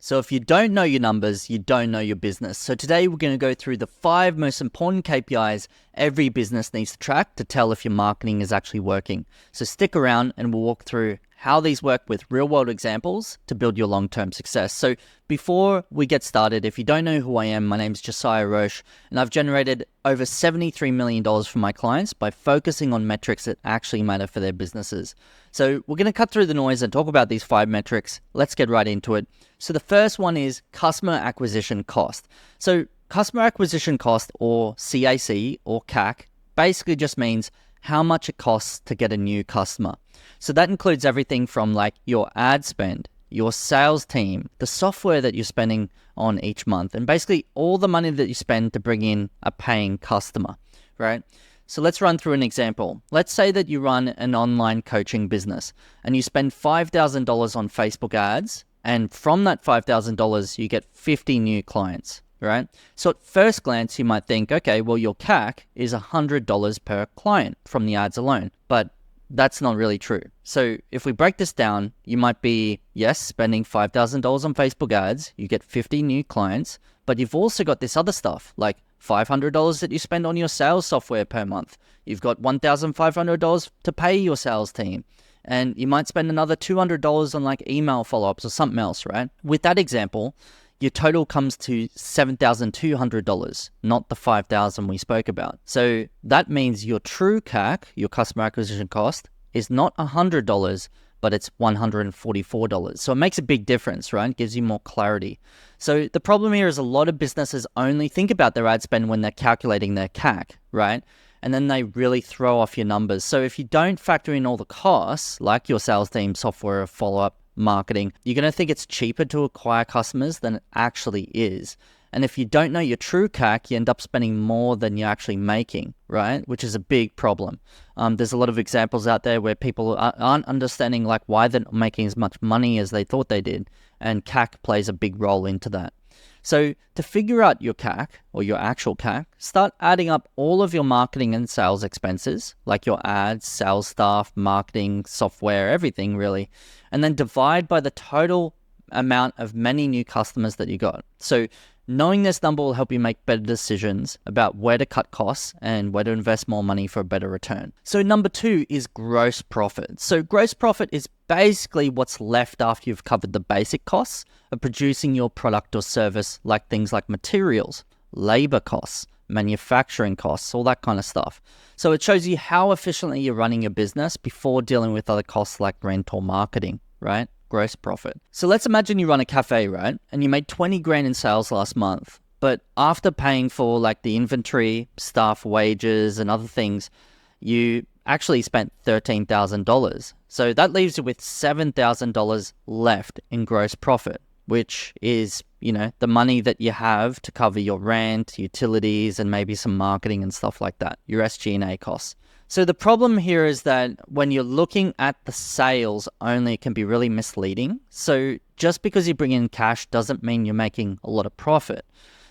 So if you don't know your numbers, you don't know your business. So today we're going to go through the 5 most important KPIs every business needs to track to tell if your marketing is actually working. So stick around and we'll walk through how these work with real-world examples to build your long-term success. So before we get started, if you don't know who I am, my name is Josiah Roche, and I've generated over $73 million for my clients by focusing on metrics that actually matter for their businesses. So we're going to cut through the noise and talk about these 5 metrics. Let's get right into it. So the first one is customer acquisition cost. So customer acquisition cost, or CAC or CAC, basically just means how much it costs to get a new customer. So that includes everything from like your ad spend, your sales team, the software that you're spending on each month, and basically all the money that you spend to bring in a paying customer, right? So let's run through an example. Let's say that you run an online coaching business and you spend $5,000 on Facebook ads, and from that $5,000, you get 50 new clients, right? So at first glance, you might think, okay, well, your CAC is $100 per client from the ads alone, but that's not really true. So if we break this down, you might be, yes, spending $5,000 on Facebook ads, you get 50 new clients, but you've also got this other stuff like $500 that you spend on your sales software per month. You've got $1,500 to pay your sales team. And you might spend another $200 on like email follow-ups or something else, right? With that example, your total comes to $7,200, not the $5,000 we spoke about. So that means your true CAC, your customer acquisition cost, is not $100, but it's $144. So it makes a big difference, right? It gives you more clarity. So the problem here is a lot of businesses only think about their ad spend when they're calculating their CAC, right? And then they really throw off your numbers. So if you don't factor in all the costs, like your sales team, software, follow-up, marketing, you're going to think it's cheaper to acquire customers than it actually is. And if you don't know your true CAC, you end up spending more than you're actually making, right? Which is a big problem. There's a lot of examples out there where people aren't understanding like why they're not making as much money as they thought they did. And CAC plays a big role into that. So to figure out your CAC or your actual CAC, start adding up all of your marketing and sales expenses, like your ads, sales staff, marketing, software, everything really, and then divide by the total amount of many new customers that you got. So knowing this number will help you make better decisions about where to cut costs and where to invest more money for a better return. So number 2 is gross profit. So gross profit is basically what's left after you've covered the basic costs of producing your product or service, like things like materials, labor costs, manufacturing costs, all that kind of stuff. So it shows you how efficiently you're running your business before dealing with other costs like rent or marketing, right? Gross profit. So let's imagine you run a cafe, right? And you made 20 grand in sales last month. But after paying for like the inventory, staff wages, and other things, you actually spent $13,000. So that leaves you with $7,000 left in gross profit, which is, the money that you have to cover your rent, utilities, and maybe some marketing and stuff like that, your SG&A costs. So the problem here is that when you're looking at the sales only, it can be really misleading. So just because you bring in cash doesn't mean you're making a lot of profit.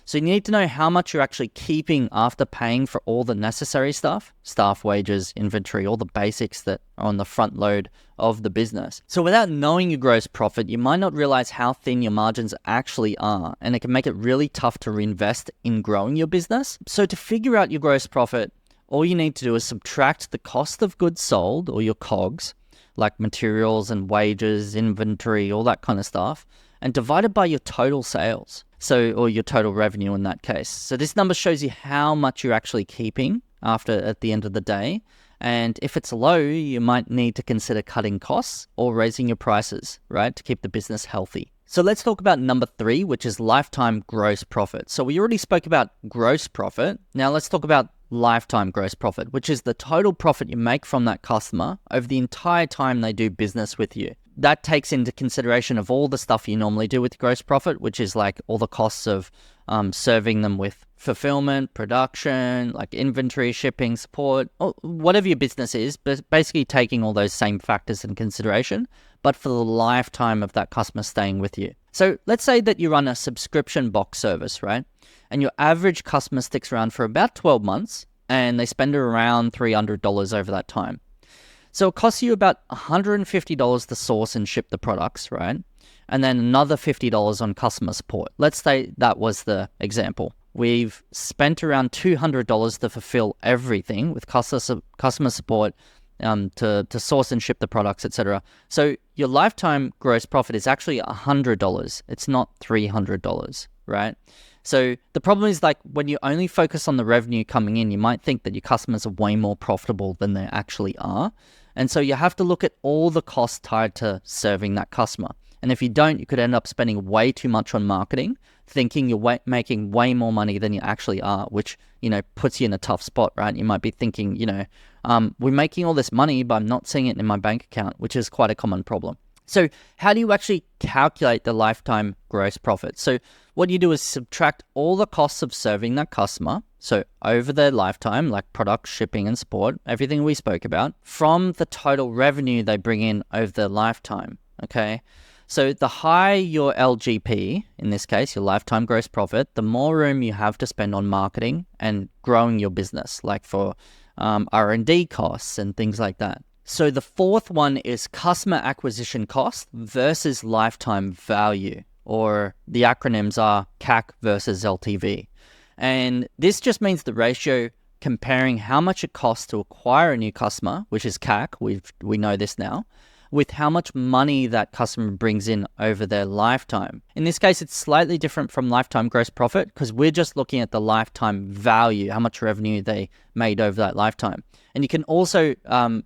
So you need to know how much you're actually keeping after paying for all the necessary stuff, staff wages, inventory, all the basics that are on the front load of the business. So without knowing your gross profit, you might not realize how thin your margins actually are, and it can make it really tough to reinvest in growing your business. So to figure out your gross profit, all you need to do is subtract the cost of goods sold, or your COGS, like materials and wages, inventory, all that kind of stuff, and divide it by your total sales. Or your total revenue in that case. So this number shows you how much you're actually keeping at the end of the day. And if it's low, you might need to consider cutting costs or raising your prices, right, to keep the business healthy. So let's talk about number 3, which is lifetime gross profit. So we already spoke about gross profit. Now let's talk about lifetime gross profit, which is the total profit you make from that customer over the entire time they do business with you. That takes into consideration of all the stuff you normally do with gross profit, which is like all the costs of serving them with fulfillment, production, like inventory, shipping, support, whatever your business is, but basically taking all those same factors in consideration, but for the lifetime of that customer staying with you. So let's say that you run a subscription box service, right? And your average customer sticks around for about 12 months and they spend around $300 over that time. So it costs you about $150 to source and ship the products, right? and then another $50 on customer support. Let's say that was the example. We've spent around $200 to fulfill everything with customer support, to source and ship the products, etc. So your lifetime gross profit is actually $100. It's not $300, right? So the problem is, like, when you only focus on the revenue coming in, you might think that your customers are way more profitable than they actually are. And so you have to look at all the costs tied to serving that customer. And if you don't, you could end up spending way too much on marketing, thinking you're making way more money than you actually are, which, puts you in a tough spot, right? You might be thinking, we're making all this money, but I'm not seeing it in my bank account, which is quite a common problem. So how do you actually calculate the lifetime gross profit? So what you do is subtract all the costs of serving that customer, so over their lifetime, like product, shipping, and support, everything we spoke about, from the total revenue they bring in over their lifetime, okay? So the higher your LGP, in this case, your lifetime gross profit, the more room you have to spend on marketing and growing your business, like for R&D costs and things like that. So the fourth one is customer acquisition cost versus lifetime value, or the acronyms are CAC versus LTV. And this just means the ratio comparing how much it costs to acquire a new customer, which is CAC, we know this now, with how much money that customer brings in over their lifetime. In this case, it's slightly different from lifetime gross profit because we're just looking at the lifetime value, how much revenue they made over that lifetime. And you can also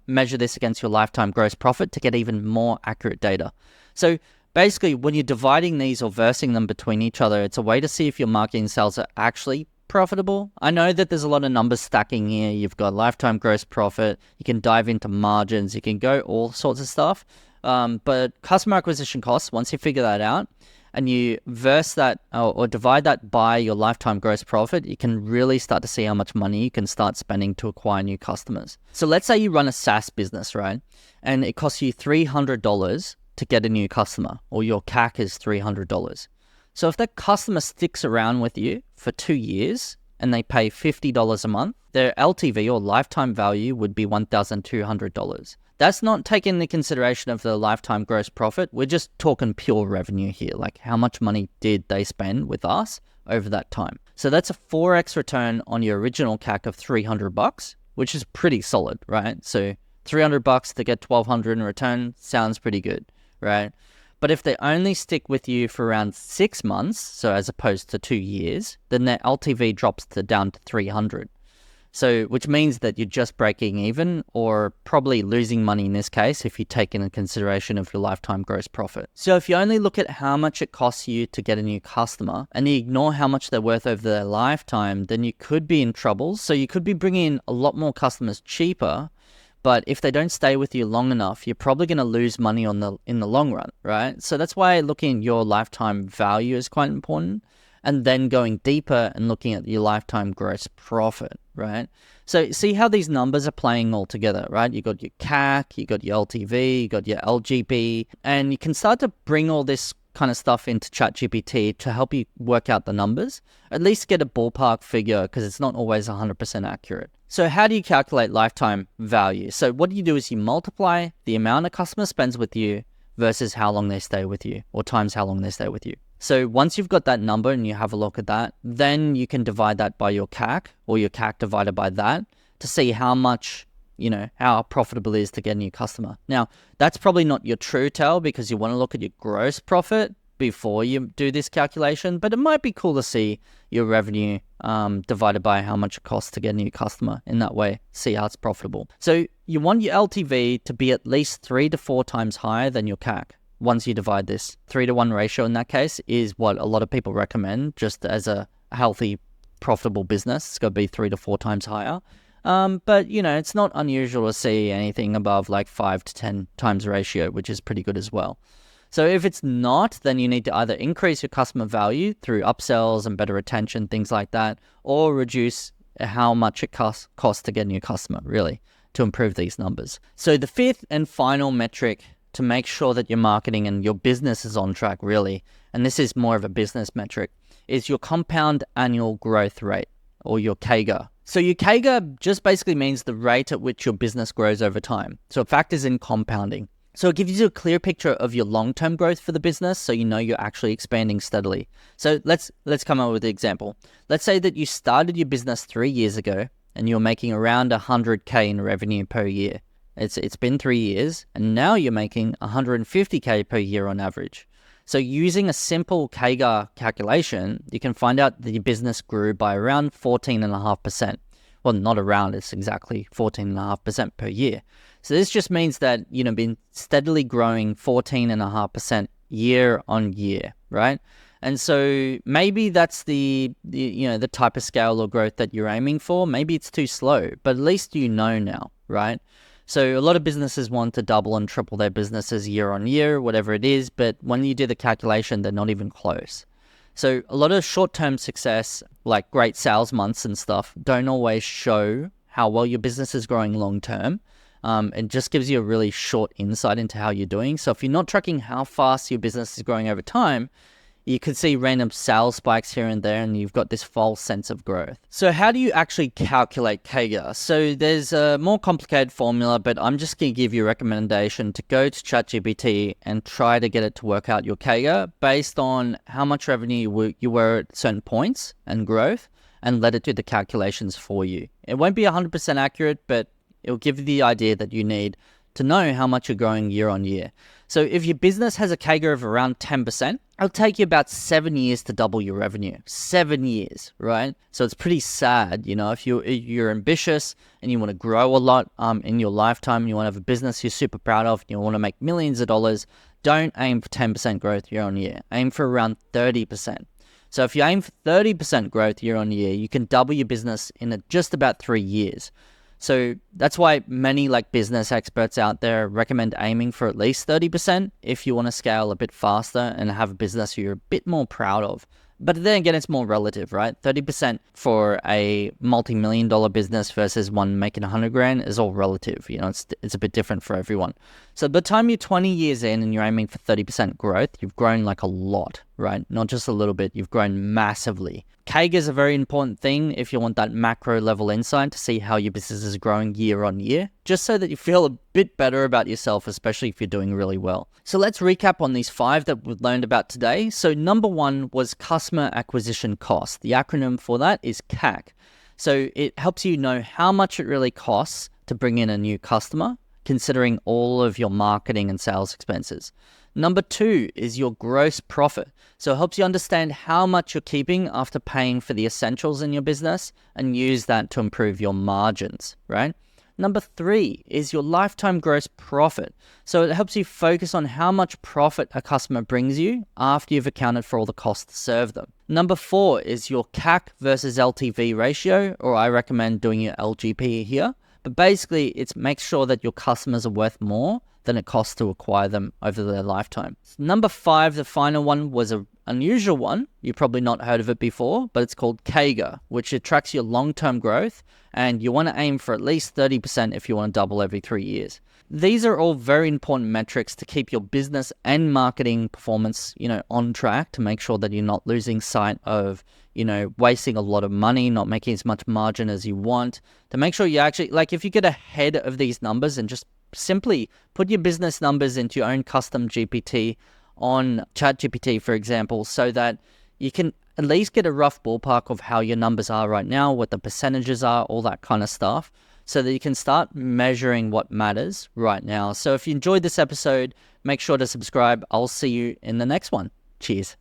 measure this against your lifetime gross profit to get even more accurate data. So basically, when you're dividing these or versing them between each other, it's a way to see if your marketing sales are actually profitable. I know that there's a lot of numbers stacking here. You've got lifetime gross profit. You can dive into margins. You can go all sorts of stuff. But customer acquisition costs, once you figure that out and you verse that or divide that by your lifetime gross profit, you can really start to see how much money you can start spending to acquire new customers. So let's say you run a SaaS business, right? And it costs you $300 to get a new customer, or your CAC is $300. So if that customer sticks around with you for 2 years and they pay $50 a month, their LTV or lifetime value would be $1,200. That's not taking into consideration of the lifetime gross profit. We're just talking pure revenue here, like how much money did they spend with us over that time. So that's a 4x return on your original CAC of $300, which is pretty solid, right? So $300 to get $1,200 in return sounds pretty good, right? But if they only stick with you for around 6 months, so as opposed to 2 years, then their LTV drops down to $300. So, which means that you're just breaking even, or probably losing money in this case if you take into consideration of your lifetime gross profit. So if you only look at how much it costs you to get a new customer and you ignore how much they're worth over their lifetime, then you could be in trouble. So you could be bringing in a lot more customers cheaper, but if they don't stay with you long enough, you're probably going to lose money in the long run, right? So that's why looking at your lifetime value is quite important, and then going deeper and looking at your lifetime gross profit, right? So see how these numbers are playing all together, right? You got your CAC, you got your LTV, you got your LGP, and you can start to bring all this kind of stuff into ChatGPT to help you work out the numbers, at least get a ballpark figure, because it's not always 100% accurate. So how do you calculate lifetime value? So what you do is you multiply the amount a customer spends with you versus how long they stay with you, or times how long they stay with you. So once you've got that number and you have a look at that, then you can divide that by your CAC, or your CAC divided by that, to see how much, how profitable it is to get a new customer. Now, that's probably not your true tell, because you want to look at your gross profit before you do this calculation, but it might be cool to see your revenue divided by how much it costs to get a new customer. In that way, see how it's profitable. So you want your LTV to be at least 3 to 4 times higher than your CAC. Once you divide this, 3-to-1 ratio in that case is what a lot of people recommend, just as a healthy, profitable business. It's got to be 3 to 4 times higher. But it's not unusual to see anything above like 5 to 10 times ratio, which is pretty good as well. So if it's not, then you need to either increase your customer value through upsells and better retention, things like that, or reduce how much it costs to get a new customer, really, to improve these numbers. So the fifth and final metric to make sure that your marketing and your business is on track, really, and this is more of a business metric, is your compound annual growth rate, or your CAGR. So your CAGR just basically means the rate at which your business grows over time. So it factors in compounding. So it gives you a clear picture of your long-term growth for the business, so you know you're actually expanding steadily. So let's come up with an example. Let's say that you started your business 3 years ago and you're making around 100K in revenue per year. It's been 3 years and now you're making 150K per year on average. So using a simple CAGR calculation, you can find out that your business grew by around 14.5%. Well, not around, it's exactly 14.5% per year. So this just means that, been steadily growing 14.5% year on year, right? And so maybe that's the type of scale or growth that you're aiming for. Maybe it's too slow, but at least you know now, right? So a lot of businesses want to double and triple their businesses year on year, whatever it is, but when you do the calculation, they're not even close. So a lot of short-term success, like great sales months and stuff, don't always show how well your business is growing long-term. It just gives you a really short insight into how you're doing. So if you're not tracking how fast your business is growing over time, you could see random sales spikes here and there, and you've got this false sense of growth. So how do you actually calculate CAGR? So there's a more complicated formula, but I'm just going to give you a recommendation to go to ChatGPT and try to get it to work out your CAGR based on how much revenue you were at certain points and growth, and let it do the calculations for you. It won't be 100% accurate, but it'll give you the idea that you need to know how much you're growing year on year. So if your business has a CAGR of around 10%, it'll take you about 7 years to double your revenue. 7 years, right? So it's pretty sad, if you're ambitious and you want to grow a lot in your lifetime, you want to have a business you're super proud of, and you want to make millions of dollars, don't aim for 10% growth year on year. Aim for around 30%. So if you aim for 30% growth year on year, you can double your business in just about 3 years. So that's why many business experts out there recommend aiming for at least 30% if you want to scale a bit faster and have a business you're a bit more proud of. But then again, it's more relative, right? 30% for a multi-million dollar business versus one making 100 grand is all relative. It's a bit different for everyone. So by the time you're 20 years in and you're aiming for 30% growth, you've grown a lot, right? Not just a little bit, you've grown massively. CAGR is a very important thing if you want that macro level insight to see how your business is growing year on year, just so that you feel a bit better about yourself, especially if you're doing really well. So let's recap on these 5 that we've learned about today. So number 1 was customer acquisition cost. The acronym for that is CAC. So it helps you know how much it really costs to bring in a new customer, considering all of your marketing and sales expenses. Number 2 is your gross profit. So it helps you understand how much you're keeping after paying for the essentials in your business and use that to improve your margins, right? Number 3 is your lifetime gross profit. So it helps you focus on how much profit a customer brings you after you've accounted for all the costs to serve them. Number 4 is your CAC versus LTV ratio, or I recommend doing your LGP here. But basically, it makes sure that your customers are worth more than it costs to acquire them over their lifetime. Number 5, the final one, was an unusual one. You've probably not heard of it before, but it's called CAGR, which tracks your long-term growth, and you want to aim for at least 30% if you want to double every 3 years. These are all very important metrics to keep your business and marketing performance, on track, to make sure that you're not losing sight of, wasting a lot of money, not making as much margin as you want, to make sure you actually, if you get ahead of these numbers and just simply put your business numbers into your own custom GPT on ChatGPT, for example, so that you can at least get a rough ballpark of how your numbers are right now, what the percentages are, all that kind of stuff, so that you can start measuring what matters right now. So if you enjoyed this episode, make sure to subscribe. I'll see you in the next one. Cheers.